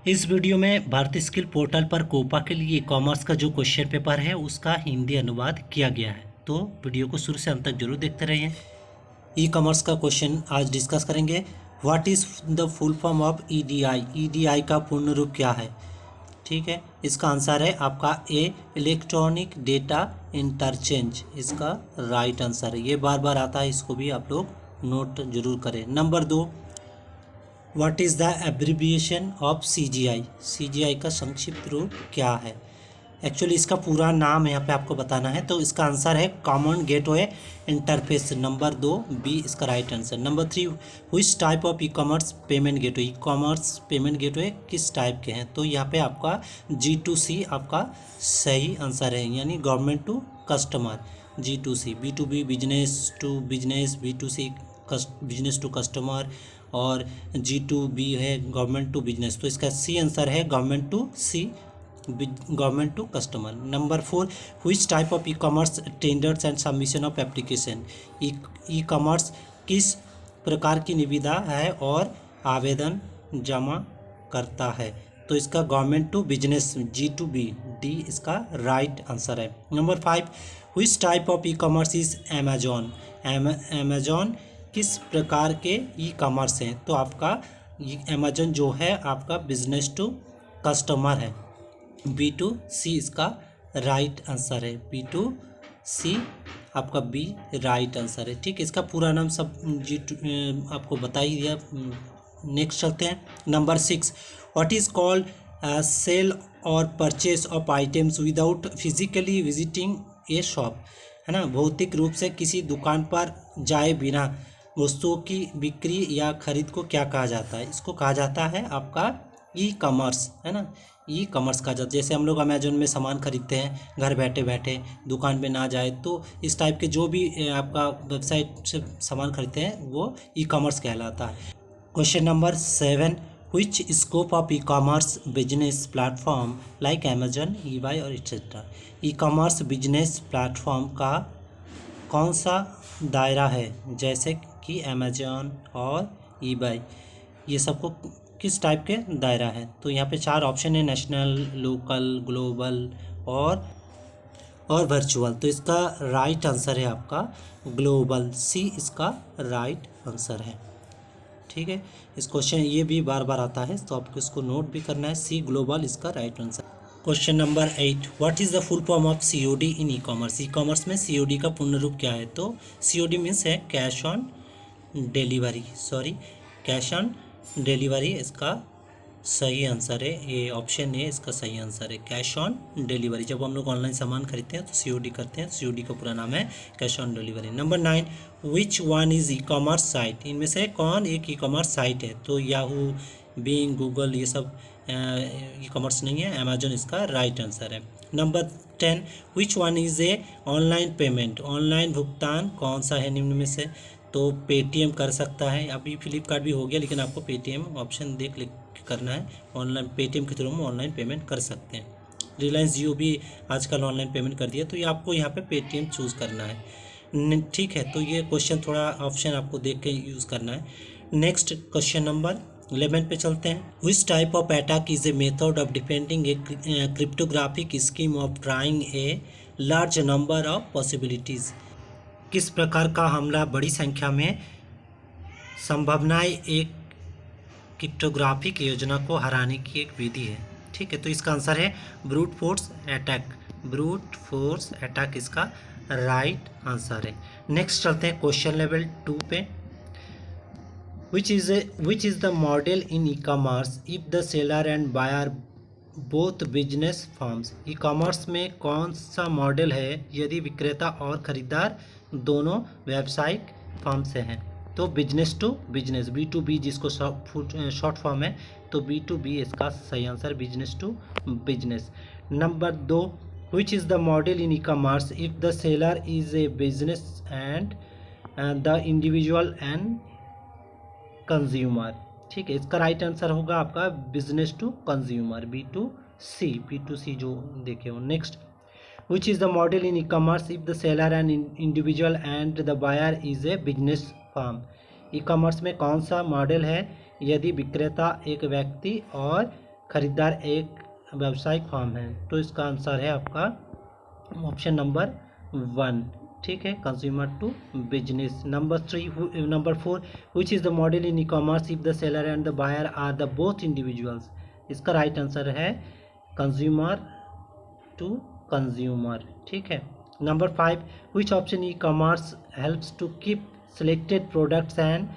इस वीडियो में भारतीय स्किल पोर्टल पर कोपा के लिए कॉमर्स का जो क्वेश्चन पेपर है उसका हिंदी अनुवाद किया गया है। तो वीडियो को शुरू से अंत तक जरूर देखते रहिए। ई कॉमर्स का क्वेश्चन आज डिस्कस करेंगे। What is the full form of EDI? EDI का पूर्ण रूप क्या है? ठीक है, इसका आंसर है आपका ए, इलेक्ट्रॉनिक डेटा इंटरचेंज। इसका राइट आंसर है। ये बार बार आता है, इसको भी आप लोग नोट जरूर करें। Number 2, what is the abbreviation of CGI? CGI का संक्षिप्त रूप क्या है? एक्चुअली इसका पूरा नाम यहाँ पे आपको बताना है, तो इसका आंसर है common gateway interface. Number 2 B इसका right answer. Number 3, which type of e commerce payment gateway? E commerce payment gateway किस टाइप के हैं? तो यहाँ पे आपका G2C आपका सही आंसर है, यानी government to customer. G2C, B2B business to business, B2C business to customer, और G2B है गवर्नमेंट टू बिजनेस। तो इसका सी आंसर है government to customer. Number 4, which type of e commerce tenders and submission of application? E commerce किस प्रकार की निविदा है और आवेदन जमा करता है? तो इसका government to business, G2B, D इसका राइट आंसर है। Number 5, which type of e commerce is Amazon? Amazon किस प्रकार के ई कॉमर्स हैं? तो आपका अमेजॉन जो है आपका बिजनेस टू कस्टमर है, B2C इसका राइट आंसर है। B2C आपका बी राइट आंसर है। ठीक है, इसका पूरा नाम सब आपको बता ही दिया। नेक्स्ट चलते हैं। Number 6, what is called sale और purchase of items without physically visiting a shop? है ना, भौतिक रूप से किसी दुकान पर जाए बिना वस्तुओं की बिक्री या खरीद को क्या कहा जाता है? इसको कहा जाता है आपका ई कॉमर्स, है ना। ई कॉमर्स कहा जाता है। जैसे हम लोग अमेजोन में सामान खरीदते हैं घर बैठे बैठे, दुकान पे ना जाए, तो इस टाइप के जो भी आपका वेबसाइट से सामान खरीदते हैं वो ई कॉमर्स कहलाता है। Question number 7, which scope of e commerce business platform like Amazon, eBay और etcetera? E commerce business platform का कौन सा दायरा है, जैसे कि अमेजॉन और eBay, ये सबको किस टाइप के दायरा है? तो यहाँ पे 4 ऑप्शन है, नेशनल, लोकल, ग्लोबल और वर्चुअल। तो इसका राइट आंसर है आपका ग्लोबल, सी इसका राइट आंसर है। ठीक है, इस क्वेश्चन ये भी बार बार आता है, तो आपको इसको नोट भी करना है, सी ग्लोबल इसका right answer. Question number 8, what is the full form of COD in e commerce? E commerce में COD का पूर्ण रूप क्या है? तो COD मीन्स है cash on delivery, cash on delivery इसका सही आंसर है। ये ऑप्शन ए इसका सही आंसर है, कैश ऑन डिलीवरी। जब हम लोग ऑनलाइन सामान खरीदते हैं तो COD करते हैं, COD का पूरा नाम है cash on delivery. Number 9, which one is e commerce site? इनमें से कौन एक ई कॉमर्स साइट है? तो याहू, बिंग, गूगल ये सब ई कॉमर्स नहीं है, अमेजोन इसका राइट आंसर है। Number 10, which one is a online payment? Online भुगतान कौन सा है निम्न में से? तो पेटीएम कर सकता है, अभी फ्लिपकार्ट भी हो गया, लेकिन आपको पेटीएम ऑप्शन देख करना है। ऑनलाइन पेटीएम के थ्रू हम ऑनलाइन पेमेंट कर सकते हैं। रिलायंस जियो भी आजकल ऑनलाइन पेमेंट कर दिया, तो ये आपको यहाँ पे पेटीएम चूज़ करना है। ठीक है, तो ये क्वेश्चन थोड़ा ऑप्शन आपको देख के यूज़ करना है। नेक्स्ट क्वेश्चन नंबर 11 पे चलते हैं। Which type of attack is a method of defending A cryptographic scheme of trying a large number of possibilities? किस प्रकार का हमला बड़ी संख्या में संभावनाएं एक क्रिप्टोग्राफिक योजना को हराने की एक विधि है? ठीक है, तो इसका आंसर है brute force attack. Brute force attack इसका राइट आंसर है। नेक्स्ट चलते हैं क्वेश्चन लेवल 2 पे। which is the model in e-commerce if the seller and buyer both business firms? E commerce में कौन सा मॉडल है यदि विक्रेता और खरीदार दोनों व्यावसायिक फर्म से हैं? तो बिजनेस टू बिजनेस, B2B जिसको शॉर्ट फॉर्म है, तो B2B इसका सही answer, business to business. Number 2, which is the model in e-commerce if the seller is a business and the individual and consumer? ठीक है, इसका राइट आंसर होगा आपका बिजनेस टू कंज्यूमर, B2C जो देखे हो। Next, which is the model in e commerce if the seller and individual and the buyer is a business firm? E commerce में कौन सा मॉडल है यदि विक्रेता एक व्यक्ति और खरीदार एक व्यावसायिक फर्म है। तो इसका आंसर है आपका ऑप्शन नंबर 1, ठीक है, consumer to business. Number 4, which is the model in e commerce if the seller and the buyer are the both individuals. इसका राइट आंसर है कंज्यूमर टू कंज्यूमर, ठीक है। Number 5, which option e commerce helps to keep selected products and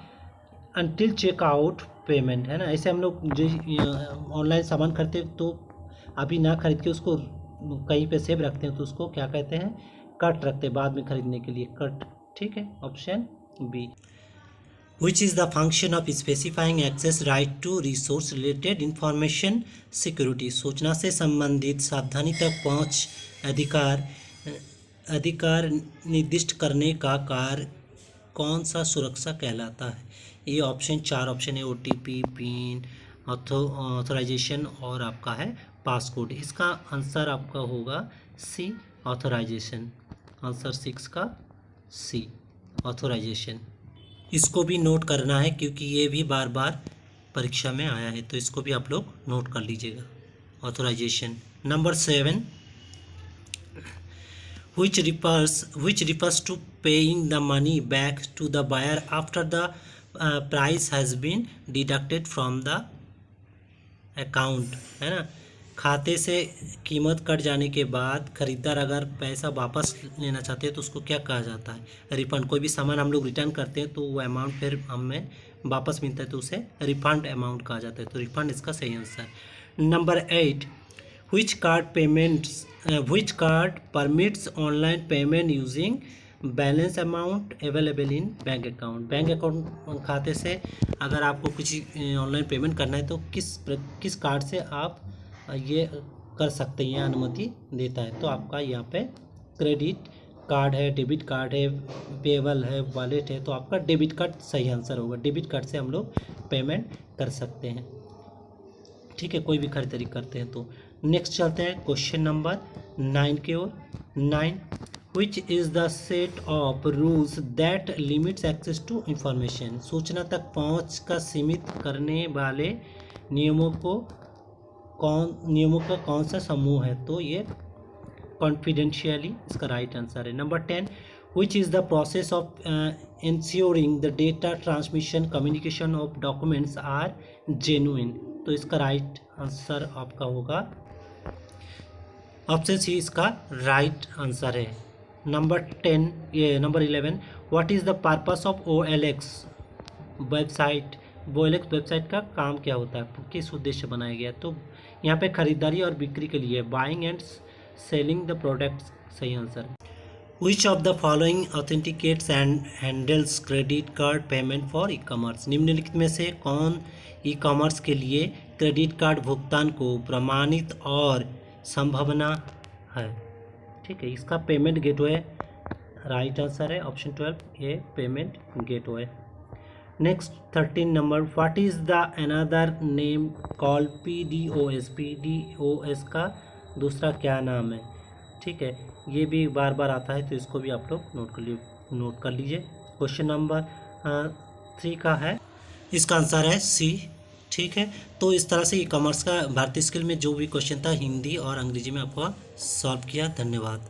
until checkout payment, है ना। ऐसे हम लोग जो ऑनलाइन सामान खरीदते तो अभी ना खरीद के उसको कहीं पे सेव रखते हैं, तो उसको क्या कहते हैं, कट रखते हैं बाद में खरीदने के लिए, कट, ठीक है, option B. Which is the function of specifying access right to resource related information security. सूचना से संबंधित सावधानी तक पहुँच अधिकार निर्दिष्ट करने का कार्य कौन सा सुरक्षा कहलाता है। ये ऑप्शन 4 ऑप्शन है, OTP, पिन, ऑथोराइजेशन और आपका है पासकोड। इसका आंसर आपका होगा सी, ऑथोराइजेशन। आंसर 6 का सी, ऑथोराइजेशन। इसको भी नोट करना है क्योंकि ये भी बार बार परीक्षा में आया है, तो इसको भी आप लोग नोट कर लीजिएगा, authorisation. Number 7, which refers to paying the money back to the buyer after the price has been deducted from the account, है ना। खाते से कीमत कट जाने के बाद खरीदार अगर पैसा वापस लेना चाहते हैं तो उसको क्या कहा जाता है, रिफंड। कोई भी सामान हम लोग रिटर्न करते हैं तो वो अमाउंट फिर हमें वापस मिलता है तो उसे रिफंड अमाउंट कहा जाता है, तो रिफंड इसका सही answer. Number 8, which card permits online payment using balance amount available in bank account. Bank account खाते से अगर आपको कुछ ऑनलाइन पेमेंट करना है तो किस कार्ड से आप ये कर सकते हैं, अनुमति देता है। तो आपका यहाँ पे क्रेडिट कार्ड है, डेबिट कार्ड है, पेबल है, वॉलेट है, तो आपका डेबिट कार्ड सही आंसर होगा। डेबिट कार्ड से हम लोग पेमेंट कर सकते हैं, ठीक है, कोई भी खरीदारी करते हैं तो। नेक्स्ट चलते हैं क्वेश्चन नंबर 9 की ओर। 9, which is the set of rules that limits access to information. सूचना तक पहुंच का सीमित करने वाले नियमों का कौन सा समूह है, तो ये कॉन्फिडेंशियली इसका राइट आंसर है। Number 10, which is the process of insuring the data transmission communication of documents are genuine, तो इसका राइट आंसर आपका होगा ऑप्शन सी, इसका राइट आंसर है। Number 11, what is the purpose of OLX website. OLX website का काम क्या होता है, किस उद्देश्य बनाया गया, तो यहाँ पे खरीदारी और बिक्री के लिए, buying and selling the products, सही answer. Which of the following authenticates and handles credit card payment for e-commerce. निम्नलिखित में से कौन ई-कॉमर्स के लिए क्रेडिट कार्ड भुगतान को प्रमाणित और संभावना है, ठीक है, इसका पेमेंट गेटवे राइट आंसर है, ऑप्शन 12 ये payment gateway. Next 13 number, what is the another name called PDOS। PDOS का दूसरा क्या नाम है, ठीक है, ये भी बार बार आता है तो इसको भी आप लोग नोट कर लीजिए। क्वेश्चन नंबर 3 का है, इसका आंसर है सी, ठीक है। तो इस तरह से ई-कॉमर्स का भारतीय स्किल में जो भी क्वेश्चन था हिंदी और अंग्रेजी में आपको सॉल्व किया। धन्यवाद।